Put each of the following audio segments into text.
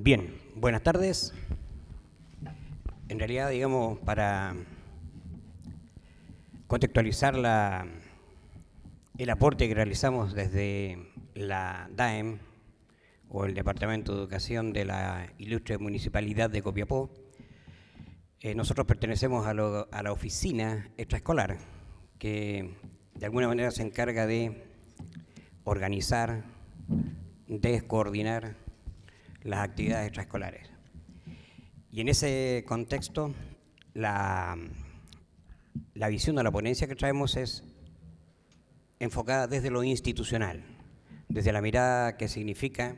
Bien, buenas tardes. En realidad, digamos, para contextualizar el aporte que realizamos desde la DAEM, o el Departamento de Educación de la Ilustre Municipalidad de Copiapó, nosotros pertenecemos a la oficina extraescolar, que de alguna manera se encarga de organizar, de coordinar las actividades extraescolares. Y en ese contexto, la visión de la ponencia que traemos es enfocada desde lo institucional, desde la mirada que significa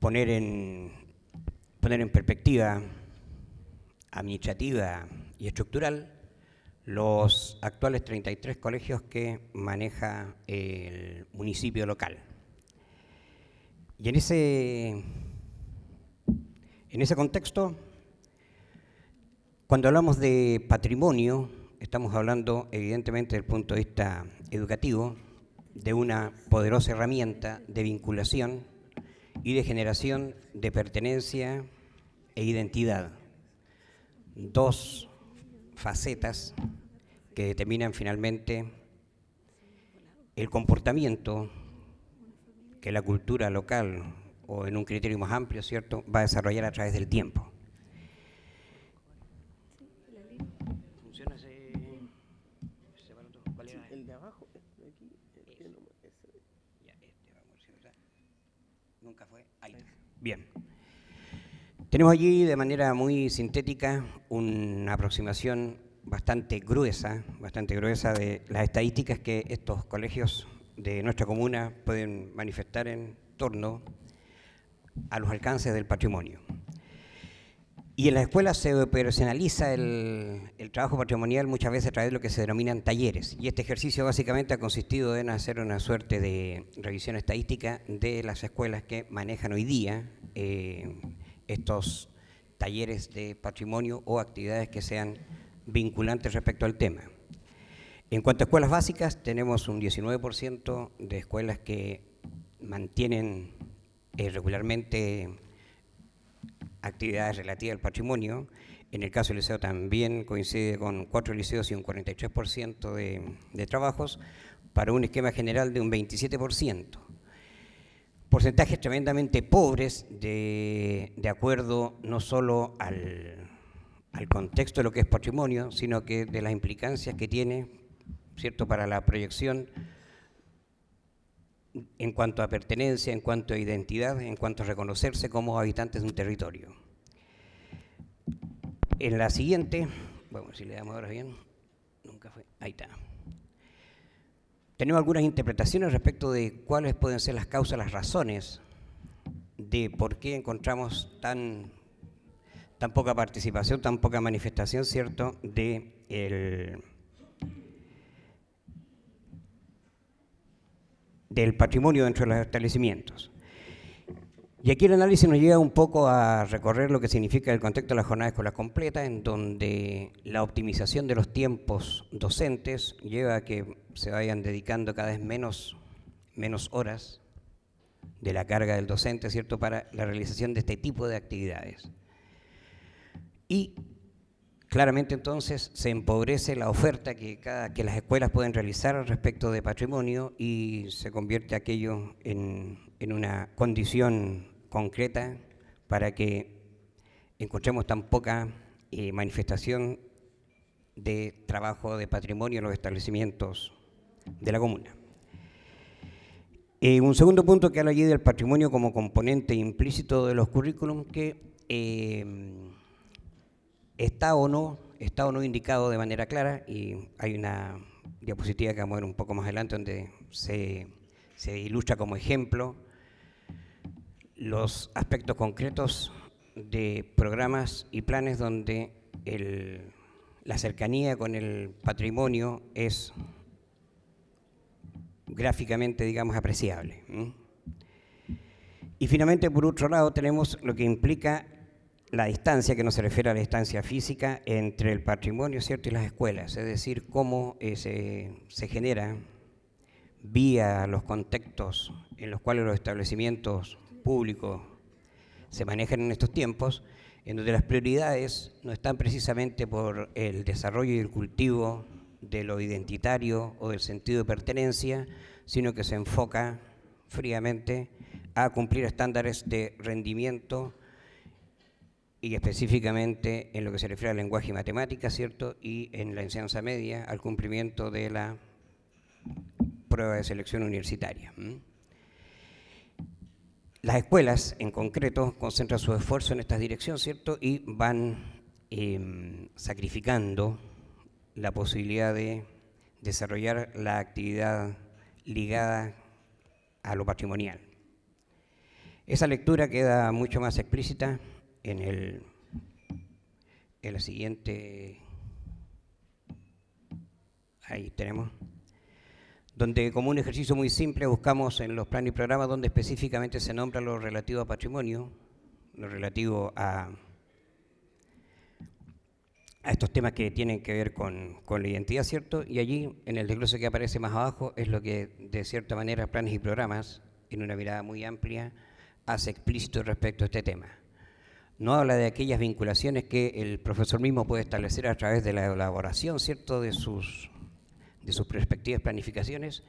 poner en perspectiva administrativa y estructural los actuales 33 colegios que maneja el municipio local. Y en ese contexto, cuando hablamos de patrimonio, estamos hablando evidentemente desde el punto de vista educativo de una poderosa herramienta de vinculación y de generación de pertenencia e identidad. Dos facetas que determinan finalmente el comportamiento que la cultura local, o en un criterio más amplio, ¿cierto?, va a desarrollar a través del tiempo. ¿Funciona ese aparato? Sí, el de abajo, de aquí, ya, vamos a ver. Nunca fue. Ahí está. Bien. Tenemos allí de manera muy sintética una aproximación bastante gruesa de las estadísticas que estos colegios de nuestra comuna pueden manifestar en torno a los alcances del patrimonio. Y en las escuelas se operacionaliza el trabajo patrimonial muchas veces a través de lo que se denominan talleres. Y este ejercicio básicamente ha consistido en hacer una suerte de revisión estadística de las escuelas que manejan hoy día estos talleres de patrimonio o actividades que sean vinculantes respecto al tema. En cuanto a escuelas básicas, tenemos un 19% de escuelas que mantienen regularmente actividades relativas al patrimonio. En el caso del liceo también coincide con 4 liceos y un 43% de trabajos, para un esquema general de un 27%. Porcentajes tremendamente pobres de acuerdo no solo al contexto de lo que es patrimonio, sino que de las implicancias que tiene, ¿cierto?, para la proyección en cuanto a pertenencia, en cuanto a identidad, en cuanto a reconocerse como habitantes de un territorio. En la siguiente, bueno, si le damos ahora bien, nunca fue, ahí está. Tenemos algunas interpretaciones respecto de cuáles pueden ser las causas, las razones de por qué encontramos tan poca participación, tan poca manifestación, ¿cierto?, del patrimonio dentro de los establecimientos. Y aquí el análisis nos lleva un poco a recorrer lo que significa el contexto de la jornada escolar completa, en donde la optimización de los tiempos docentes lleva a que se vayan dedicando cada vez menos horas de la carga del docente, ¿cierto?, para la realización de este tipo de actividades. Y claramente entonces se empobrece la oferta que las escuelas pueden realizar respecto de patrimonio y se convierte aquello en una condición concreta para que encontremos tan poca manifestación de trabajo de patrimonio en los establecimientos de la comuna. Un segundo punto que habla allí del patrimonio como componente implícito de los currículum, que está o no indicado de manera clara, y hay una diapositiva que vamos a ver un poco más adelante donde se ilustra como ejemplo los aspectos concretos de programas y planes donde la cercanía con el patrimonio es gráficamente, digamos, apreciable. Y finalmente, por otro lado, tenemos lo que implica la distancia, que no se refiere a la distancia física, entre el patrimonio, ¿cierto?, y las escuelas, es decir, cómo se genera vía los contextos en los cuales los establecimientos públicos se manejan en estos tiempos, en donde las prioridades no están precisamente por el desarrollo y el cultivo de lo identitario o del sentido de pertenencia, sino que se enfoca fríamente a cumplir estándares de rendimiento y específicamente en lo que se refiere al lenguaje y matemáticas, ¿cierto? Y en la enseñanza media al cumplimiento de la prueba de selección universitaria. Las escuelas, en concreto, concentran su esfuerzo en esta dirección, ¿cierto? Y van sacrificando la posibilidad de desarrollar la actividad ligada a lo patrimonial. Esa lectura queda mucho más explícita en la siguiente, ahí tenemos, donde como un ejercicio muy simple buscamos en los planes y programas donde específicamente se nombra lo relativo a patrimonio, lo relativo a estos temas que tienen que ver con la identidad, ¿cierto? Y allí, en el desglose que aparece más abajo, es lo que, de cierta manera, planes y programas, en una mirada muy amplia, hace explícito respecto a este tema. No habla de aquellas vinculaciones que el profesor mismo puede establecer a través de la elaboración, ¿cierto?, de sus respectivas planificaciones,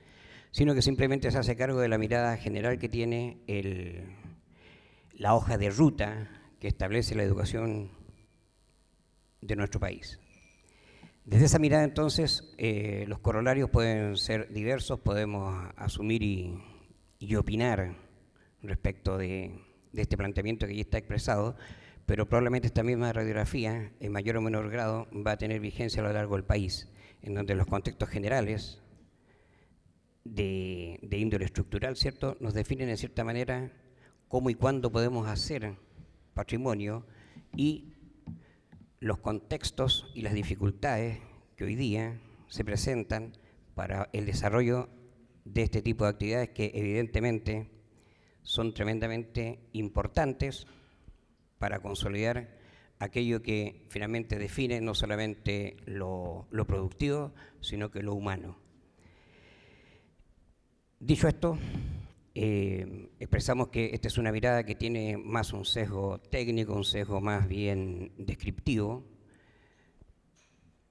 sino que simplemente se hace cargo de la mirada general que tiene la hoja de ruta que establece la educación de nuestro país. Desde esa mirada, entonces, los corolarios pueden ser diversos, podemos asumir y opinar respecto de este planteamiento que ya está expresado, pero probablemente esta misma radiografía, en mayor o menor grado, va a tener vigencia a lo largo del país, en donde los contextos generales de índole estructural, ¿cierto?, nos definen en cierta manera cómo y cuándo podemos hacer patrimonio, y los contextos y las dificultades que hoy día se presentan para el desarrollo de este tipo de actividades que evidentemente son tremendamente importantes para consolidar aquello que finalmente define no solamente lo productivo, sino que lo humano. Dicho esto, expresamos que esta es una mirada que tiene más un sesgo técnico, un sesgo más bien descriptivo,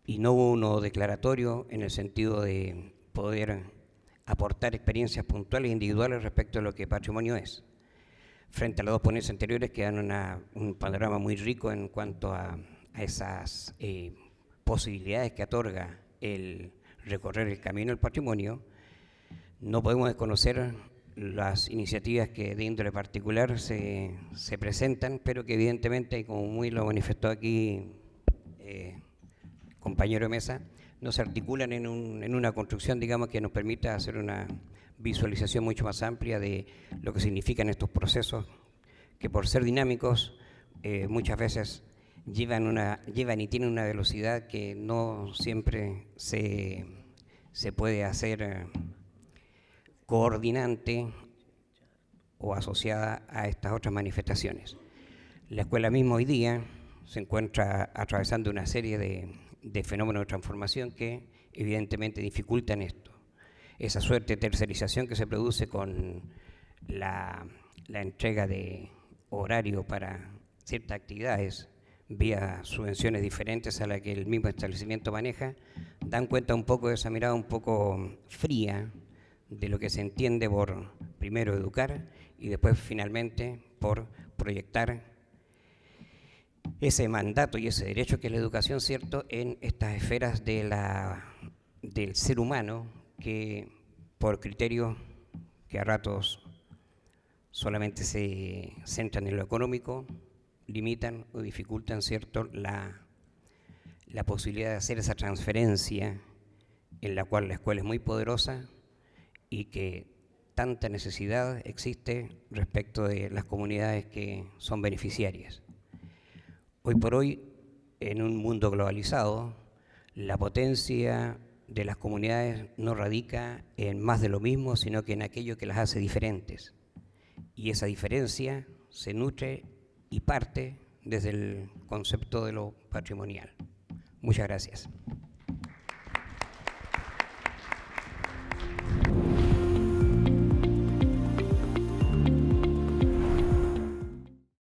y no uno declaratorio en el sentido de poder aportar experiencias puntuales e individuales respecto a lo que patrimonio es. Frente a las dos ponencias anteriores que dan un panorama muy rico en cuanto a esas posibilidades que otorga el recorrer el camino del patrimonio, no podemos desconocer las iniciativas que de índole particular se presentan, pero que evidentemente, como muy lo manifestó aquí compañero de mesa, no se articulan en una construcción, digamos, que nos permita hacer una visualización mucho más amplia de lo que significan estos procesos, que por ser dinámicos muchas veces llevan y tienen una velocidad que no siempre se puede hacer coordinante o asociada a estas otras manifestaciones. La escuela misma hoy día se encuentra atravesando una serie de fenómenos de transformación que evidentemente dificultan esto. Esa suerte de tercerización que se produce con la entrega de horario para ciertas actividades vía subvenciones diferentes a la que el mismo establecimiento maneja, dan cuenta un poco de esa mirada un poco fría de lo que se entiende por, primero, educar y después, finalmente, por proyectar ese mandato y ese derecho que es la educación, ¿cierto?, en estas esferas del ser humano que, por criterios que a ratos solamente se centran en lo económico, limitan o dificultan, ¿cierto?, la posibilidad de hacer esa transferencia en la cual la escuela es muy poderosa y que tanta necesidad existe respecto de las comunidades que son beneficiarias. Hoy por hoy, en un mundo globalizado, la potencia de las comunidades no radica en más de lo mismo, sino que en aquello que las hace diferentes. Y esa diferencia se nutre y parte desde el concepto de lo patrimonial. Muchas gracias.